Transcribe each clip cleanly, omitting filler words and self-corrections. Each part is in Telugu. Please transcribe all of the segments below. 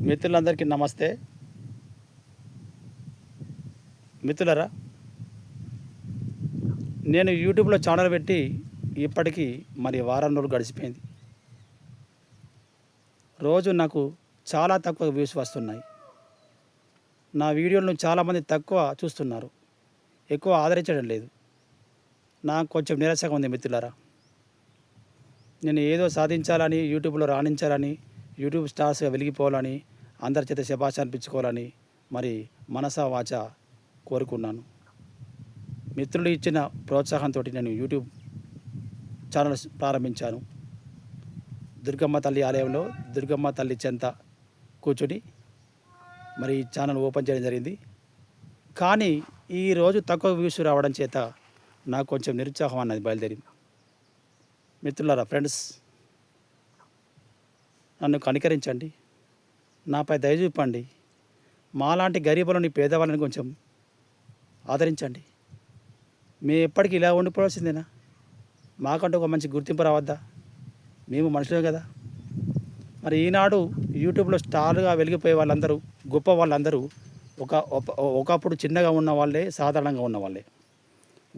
మిత్రులందరికీ నమస్తే. మిత్రులారా, నేను యూట్యూబ్లో ఛానల్ పెట్టి ఇప్పటికీ వారం రోజులు గడిచిపోయింది. రోజు నాకు చాలా తక్కువ వ్యూస్ వస్తున్నాయి. నా వీడియోలను చాలామంది తక్కువ చూస్తున్నారు, ఎక్కువ ఆదరించడం లేదు. నాకు కొంచెం నిరాశగా ఉంది మిత్రులారా. నేను ఏదో సాధించాలని, యూట్యూబ్లో రాణించాలని, యూట్యూబ్ స్టార్స్గా వెలిగిపోవాలని, అందరి చేత శభాష్ అనిపించుకోవాలని మనసా వాచ కోరుకున్నాను. మిత్రులు ఇచ్చిన ప్రోత్సాహంతో నేను యూట్యూబ్ ఛానల్ ప్రారంభించాను. దుర్గమ్మ తల్లి ఆలయంలో దుర్గమ్మ తల్లి చెంత కూర్చొని ఈ ఛానల్ ఓపెన్ చేయడం జరిగింది. కానీ ఈరోజు తక్కువ వ్యూస్ రావడం చేత నాకు కొంచెం నిరుత్సాహం అన్నది బయలుదేరింది. మిత్రులారా, ఫ్రెండ్స్, నన్ను కనికరించండి, నాపై దయ చూపండి. మాలాంటి గరీబులని, పేదవాళ్ళని కొంచెం ఆదరించండి. మేము ఎప్పటికీ ఇలా ఉండిపోవాల్సిందేనా? మాకంటూ ఒక మంచి గుర్తింపు రావద్దా? మేము మనుషులే కదా. ఈనాడు యూట్యూబ్లో స్టార్గా వెలిగిపోయే వాళ్ళందరూ, గొప్ప వాళ్ళందరూ ఒకప్పుడు చిన్నగా ఉన్న వాళ్ళే, సాధారణంగా ఉన్న వాళ్ళే.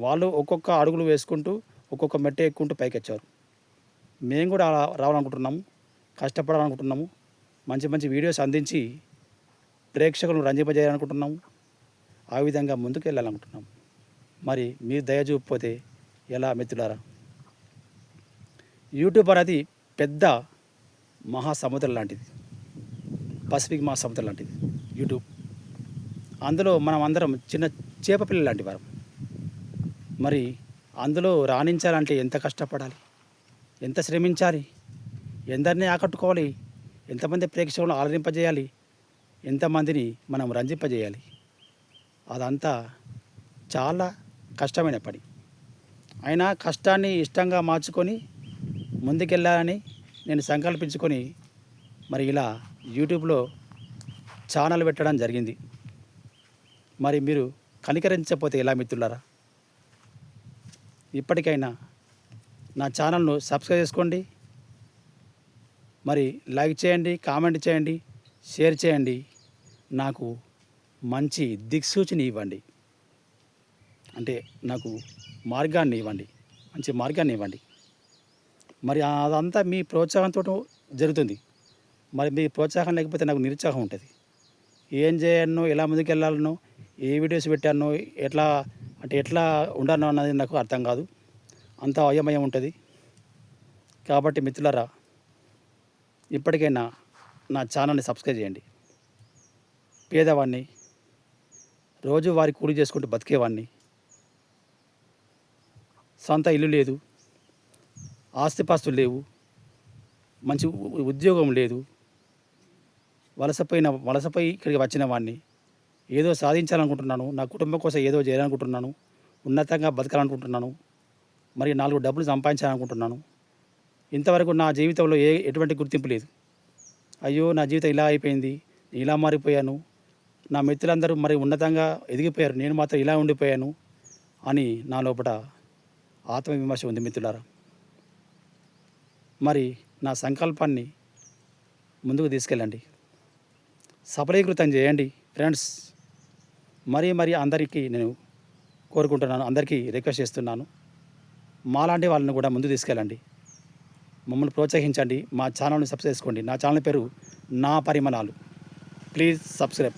వాళ్ళు ఒక్కొక్క అడుగులు వేసుకుంటూ, ఒక్కొక్క మెట్ట ఎక్కుంటూ పైకెచ్చారు. మేము కూడా అలా రావాలనుకుంటున్నాము, కష్టపడాలనుకుంటున్నాము, మంచి మంచి వీడియోస్ అందించి ప్రేక్షకులను రంజింపజేయాలనుకుంటున్నాము. ఆ విధంగా ముందుకు వెళ్ళాలనుకుంటున్నాము. మీరు దయ చూపకపోతే ఎలా మిత్రులారా? యూట్యూబ్ అనేది పెద్ద మహాసముద్రం లాంటిది, పసిఫిక్ మహాసముద్రం లాంటిది యూట్యూబ్. అందులో మనం అందరం చిన్న చేప పిల్లలు లాంటి వారం. అందులో రాణించాలంటే ఎంత కష్టపడాలి, ఎంత శ్రమించాలి, ఎందరినీ ఆకట్టుకోవాలి, ఎంతమంది ప్రేక్షకులను ఆదరింపజేయాలి, ఎంతమందిని మనం రంజింపజేయాలి. అదంతా చాలా కష్టమైన పని. అయినా కష్టాన్ని ఇష్టంగా మార్చుకొని ముందుకెళ్ళాలని నేను సంకల్పించుకొని ఇలా యూట్యూబ్లో ఛానల్ పెట్టడం జరిగింది. మీరు కనికరించకపోతే ఎలా మిత్రులారా? ఇప్పటికైనా నా ఛానల్ను సబ్స్క్రైబ్ చేసుకోండి, లైక్ చేయండి, కామెంట్ చేయండి, షేర్ చేయండి. నాకు మంచి దిక్సూచిని ఇవ్వండి, అంటే నాకు మార్గాన్ని ఇవ్వండి, మంచి మార్గాన్ని ఇవ్వండి. అదంతా మీ ప్రోత్సాహంతో జరుగుతుంది. మీ ప్రోత్సాహం లేకపోతే నాకు నిరుత్సాహం ఉంటుంది. ఏం చేయాలనో, ఎలా ముందుకు వెళ్ళాలనో, ఏ వీడియోస్ పెట్టానో, ఎట్లా ఉండానో అన్నది నాకు అర్థం కాదు. అంతా అయోమయం ఉంటుంది. కాబట్టి మిత్రులారా, ఇప్పటికైనా నా ఛానల్ని సబ్స్క్రైబ్ చేయండి. పేదవాడిని, రోజు వారి కూలి చేసుకుంటూ బతికేవాడిని, సొంత ఇల్లు లేదు, ఆస్తిపాస్తులు లేవు, మంచి ఉద్యోగం లేదు, వలసపోయి ఇక్కడికి వచ్చిన వాడిని. ఏదో సాధించాలనుకుంటున్నాను, నా కుటుంబం కోసం ఏదో చేయాలనుకుంటున్నాను, ఉన్నతంగా బతకాలనుకుంటున్నాను, 4 డబ్బులు సంపాదించాలనుకుంటున్నాను. ఇంతవరకు నా జీవితంలో ఎటువంటి గుర్తింపు లేదు. అయ్యో, నా జీవితం ఇలా అయిపోయింది, ఇలా మారిపోయాను, నా మిత్రులందరూ ఉన్నతంగా ఎదిగిపోయారు, నేను మాత్రం ఇలా ఉండిపోయాను అని నా లోపల ఆత్మవిమర్శ ఉంది మిత్రులారా. నా సంకల్పాన్ని ముందుకు తీసుకెళ్ళండి, సఫలీకృతం చేయండి ఫ్రెండ్స్. అందరికీ నేను కోరుకుంటున్నాను, అందరికీ రిక్వెస్ట్ చేస్తున్నాను. మాలాంటి వాళ్ళని కూడా ముందు తీసుకెళ్ళండి, మమ్మల్ని ప్రోత్సహించండి. మా ఛానల్ని సబ్స్క్రైబ్ చేసుకోండి. నా ఛానల్ పేరు నా పరిమళాలు. Please subscribe.